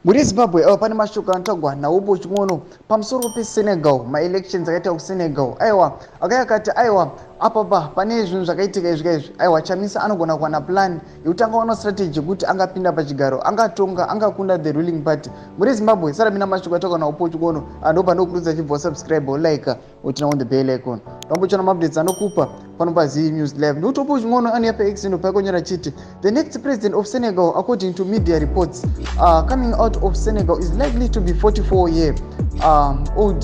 Muri Zimbabwe pane mashoko anotagwa naupo chimwono pamusoro peSenegal, ma-elections akaita kuSenegal. Aiwa akayakati aiwa apapa pane zvinhu zvakaitika izvi aiwa Chamisa anogona kuwana plan yekutanga wana strategy kuti angapinda pachigaro, angatonga, angakunda the ruling party. Muri Zimbabwe sara mina mashoko atagwa naupo chimwono anopa nokurudza chibva subscribe like utina on the bell icon. Tambochona updates anokupa pano pa Z News Live. Ndotopo chimwono ani apa X pakonyora chiti the next president of Senegal according to media reports coming out of Senegal is likely to be 44-year old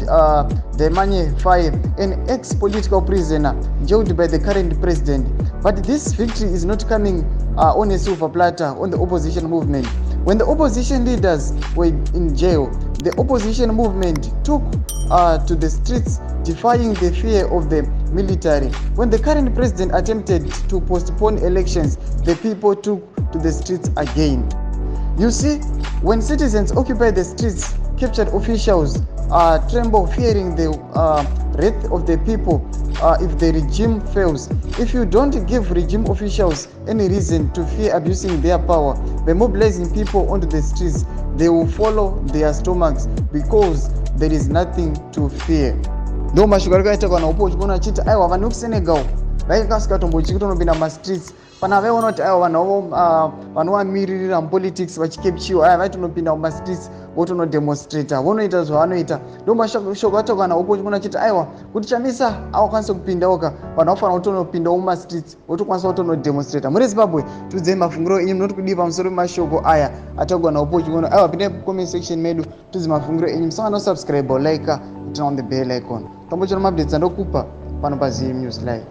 Chamisa Pfee, an ex-political prisoner jailed by the current president. But this victory is not coming on a silver platter on the opposition movement. When the opposition leaders were in jail, the opposition movement took to the streets defying the fear of the military. When the current president attempted to postpone elections, the people took to the streets again. You see, when citizens occupy the streets, captured officials tremble fearing the wrath of the people if the regime fails. If you don't give regime officials any reason to fear abusing their power by mobilizing people onto the streets, they will follow their stomachs because there is nothing to fear. Ndo mashoko akaita kana upo chikona achiti aiwa vanhu kuSenegal vaikasikatombochikutonopinda mastreets pana vaiona kuti aiwa vanhu vanovamirira mupolitics vachikepchiwa aya vaitonopinda mumastreets votonodemonstrata vonoita zvavanoita. Ndo mashoko aita kana upo chikona achiti aiwa kuti Chamisa akwanise kupinda oka vanhu vafanira kutonopindawo mumastreets votokwanisa kutonodemonstrata. Muri Zimbabwe tiudzei mafungiro enyu munoti kudii pamusoro pemashoko aya atagwa naupo chikona. Aiwa pindai kucomment section medu tiudze mafungiro enyu, musangana kusubscribe like utina on the bell icon. Tambochona updates andokupa pano pa Z News Live.